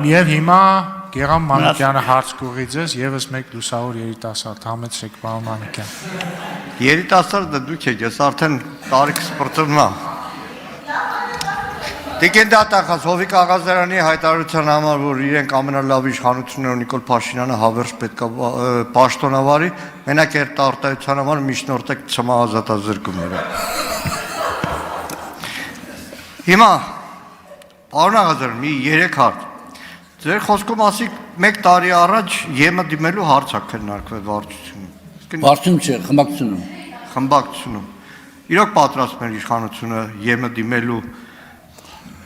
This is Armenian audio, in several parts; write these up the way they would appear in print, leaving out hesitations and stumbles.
Եվ հիմա Գերամ Մանուկյանը հարց կուղի ձեզ, եւս մեկ լուսավոր երիտասարդ, համեցեք պարոն Մանուկյան։ Երիտասարդը դուք եք, ես արդեն տարիք սպրծում եմ։ Տիկին դատախազ Հովիկ Աղազարյանի հայտարարության համար, որ իրենք ամենալավ իշխանությունները Նիկոլ Փաշինյանը հավերժ պետք է պաշտոնավարի, մենակ այդ արտահայտության համար միջնորդեք ցմահ ազատազրկումները։ Հիմա պարոն Աղազարյան, մի 3 հարց։ Ձեր խոսքում ասիք 1 տարի առաջ ԵՄ դիմելու հարց է քննարկվել վարչությունում։ Վարչություն չէ, խմբակցությունում։ Խմբակցությունում։ Իրոք պատրաստվում են իշխանությունը ԵՄ դիմելու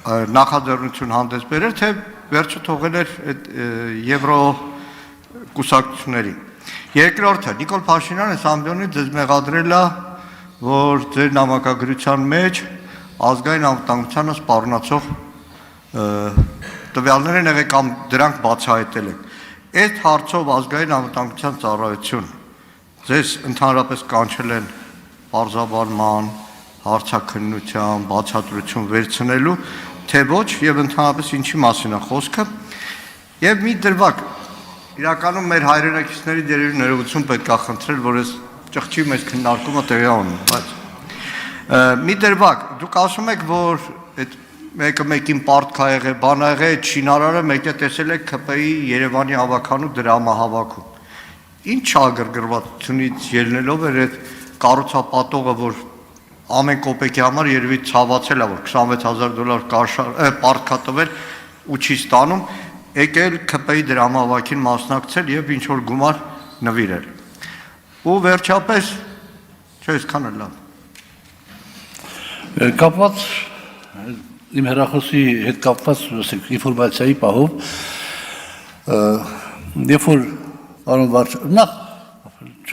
նախաձեռնություն հանդես բերել, թե վերջը թողել էր այդ եվրո կուսակցություններին։ Երկրորդը, Նիկոլ Փաշինյանը Սամբյոնի ձեզ մեղադրել է, որ ձեր նամակագրության մեջ ազգային անվտանգությանը սպառնացող տվյալներ են եղել կամ դրանք բացահայտել եք։ Այդ հարցով ազգային անվտանգության ծառայություն ձեզ ընդհանրապես կանչել են պարզաբանման, հարցաքննության, բացատրություն վերցնելու, թե ոչ, եւ ընդհանրապես ինչի մասին է խոսքը։ Եվ մի դրվագ, իրականում մեր հայրենակիցների դերերի ներողություն պետք է խնդրել, որ այս ճղճի մեծ քննարկումը տեղի ունի, բայց մի դրվագ, դուք ասում եք, որ այդ մեկը մեկին պարտք ա եղել, բան ա եղել, շինարարը մեկը տեսել եք ՔՊ-ի Երևանի հավաքանու դրամահավաքում։ Ինչ ագրգռվածությունից ելնելով էր այդ կառուցապատողը, որ ամեն կոպեկի համար երևի ցավացել է, որ $26,000 պարտք ա տվել ու չի ստանում, եկել ՔՊ-ի դրամահավաքին մասնակցել եւ ինչ որ գումար նվիրել։ Ու վերջապես, չէ, այսքան է լավ։ Կապված իմ հեռախոսի հետ կապված ինֆորմացիայի պահով, երբ որ պարոն վարչապետ, նախ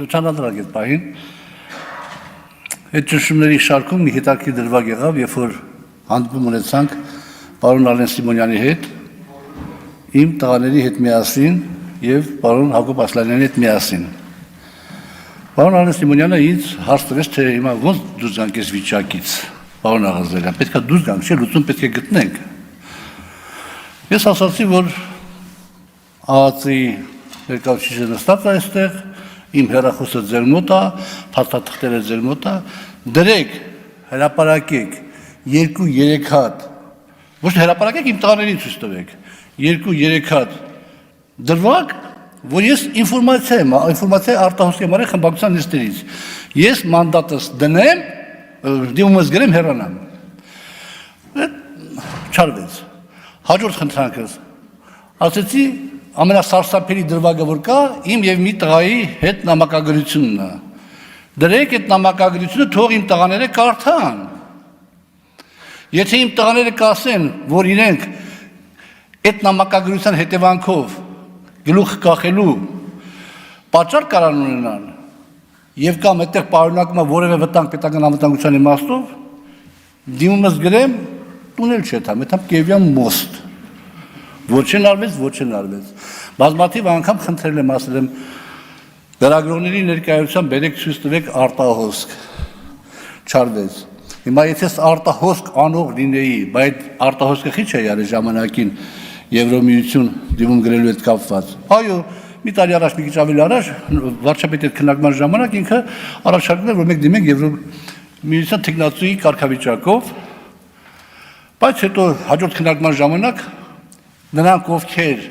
չանադրակ այդ պահին, այդ ճնշումների շարքում մի հետաքրքիր դրվագ եղավ, երբ որ հանդիպում ունեցանք պարոն Ալեն Սիմոնյանի հետ, իմ տղաների հետ միասին եւ պարոն Հակոբ Ասլանյանի հետ միասին։ Պարոն Ալեն Սիմոնյանը ինձ հարց տվեց, թե հիմա ոնց դուրս գանք այս վիճակից։ Պարոն Աղազարյան, պետք է դուրս գանք, չէ, լուծում պետք է գտնենք։ Ես ասացի, որ ԱԱԾ-ի ներկայացուցիչը նստած է այստեղ, իմ հեռախոսը ձեր մոտ է, փաստաթղթերը ձեր մոտ է, դրեք, հրապարակեք 2-3 հատ, ոչ թե հրապարակեք, իմ տղաներին ցույց տվեք, 2-3 հատ դրվագ, որ ես ինֆորմացիա արտահոսք եմ արել խմբակցության նիստերից։ Ես մանդատս դնեմ, դիմումս գրեմ հեռանամ։ Չարվեց։ Հաջորդ խնդրանքս, ասեցի ամենասարսափելի դրվագը որ կա, իմ եւ մի տղայի հետ նամակագրությունն է։ Դրեք այդ նամակագրությունը, թող իմ տղաները կարդան։ Եթե իմ տղաները կասեն, որ իրենք այդ նամակագրության հետևանքով գլուխ կախելու պատճառ կարան ունենան, եւ կամ այդտեղ պարունակում է որևէ վտանգ պետական անվտանգության իմաստով, դիմումս գրեմ, տունել չէ թամ, այդամ Կիևյան մոստ։ Ոչ են արվեց։ Բազմաթիվ անգամ խնդրել եմ, ասել եմ, լրագրողների ներկայությամբ բերեք ցույց տվեք արտահոսք։ Չարվեց։ Հիմա եթե արտահոսք անող լինեի, բայց արտահոսքը քիչ է յարի ժամանակին Եվրոմիություն դիմում գրելու հետ կապված։ Այո, մի տարի առաջ, մի քիչ ավելի առաջ, վարչապետի հետ քննարկման ժամանակ ինքը առաջարկել էր, որ մենք դիմենք Եվրոմիության տեխնացուի կարգավիճակով, բայց հետո հաջորդ քննարկման ժամանակ նրանք ովքեր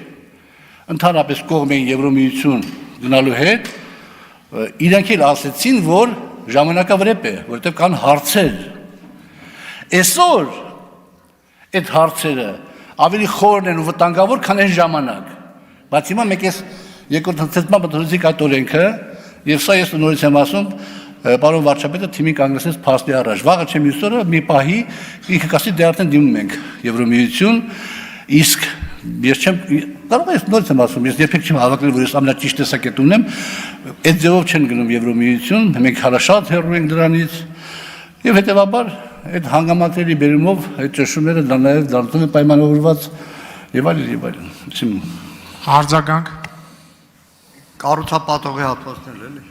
ընդհանրապես կողմ էին Եվրոմիություն գնալու հետ, իրենք էլ ասեցին, որ ժամանակավրեպ է, որովհետև կան հարցեր։ Այսօր այդ հարցերը ավելի խորն են ու վտանգավոր, քան այն ժամանակ։ Բայց հիմա մեկ էս երկրորդ հնչեցման պատրաստիկ այդ օրենքը, եւ սա ես նորից եմ ասում, պարոն վարչապետը թիմին կանգնեցեց փաստի առաջ։ Վաղը չեմ իսօրը մի պահի ինքը կասի դե արդեն դիմում ենք Եվրոմիություն, իսկ ես չեմ կարող եմ նորից եմ ասում, ես երբեք չեմ հավակնել, որ ես ամենաճիշտ տեսակետ ունեմ, այդ ձևով չեն գնում Եվրոմիություն, մենք հարաշատ հեռու ենք դրանից, եւ հետեւաբար այդ հանգամանքների բերումով այդ ճշումները դա նաեւ դարձնում է պայմանավորված եւ այլն։ Արձագանք կառուցապատողի հատվածն էլի։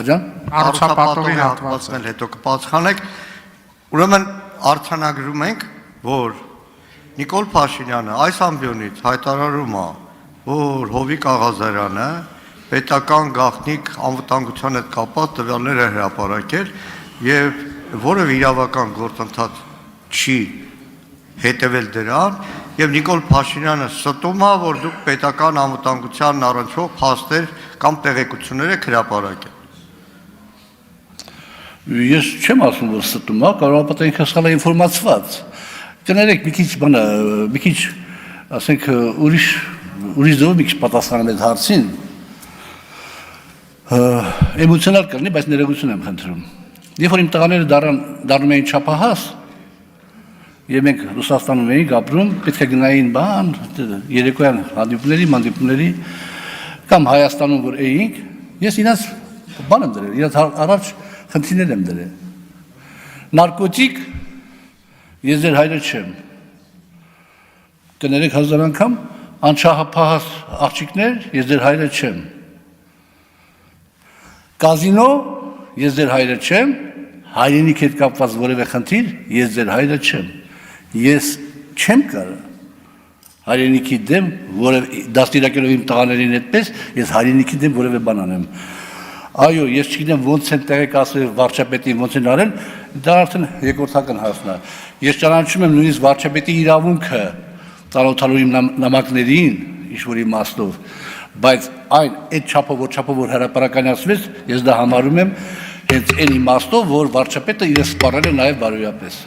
Աջան։ Կառուցապատողի հատվածն հետո կպատասխանեք։ Ուրեմն արձանագրում ենք, որ Նիկոլ Փաշինյանը այս ամբիոնից հայտարարում է, որ Հովիկ Աղազարյանը պետական գաղտնիք անվտանգության հետ կապված տվյալներ է հրապարակել եւ որևէ իրավական գործընթաց չի հետևել դրան եւ Նիկոլ Փաշինյանը ստում է, որ դուք պետական անվտանգությանն առնչվող փաստեր կամ տեղեկություններ եք հրապարակել։ Ես չեմ ասում, որ ստում է, կարող է պատահի հասկանալ ինֆորմացված։ Կներեք, մի քիչ, ասենք, ուրիշ ձևով մի քիչ պատասխանում այդ հարցին։ Էմոցիոնալ կլինի, բայց ներողություն եմ խնդրում։ Երբ որ իմ տղաները դառնում էին չափահաս, եւ մենք Ռուսաստանում էինք ապրում, պետք է գնային բան, երեկոյան հանդիպումների կամ Հայաստանում որ էինք, ես իրաց բան եմ դրել, իրաց առաջ խնդիրներ եմ դրել։ Նարկոտիկ ես ձեր հայրը չեմ։ Կներեք հազար անգամ անչափահաս աղջիկներ, ես ձեր հայրը չեմ։ Կազինո ես ձեր հայրը չեմ, հայրենիք հետ կապված որևէ խնդիր, ես ձեր հայրը չեմ։ Ես չեմ կարող հայրենիքի դեմ որևէ դաստիարակելով իմ տղաներին այդպես, ես հայրենիքի դեմ որևէ բան անեմ։ Այո, ես չգիտեմ ոնց են տեղեկացրել վարչապետին, ոնց են արել, դա արդեն երկրորդական հարցն է։ Ես ճանաչում եմ նույնիսկ վարչապետի իրավունքը ծանոթալու իմ նամակներին, ինչ-որ իմաստով, բայց այդ չափով որ հրապարականացվեց, ես դա համարում եմ հենց այն իմաստով, որ վարչապետը իրեն սպառել է նաև բարոյապես։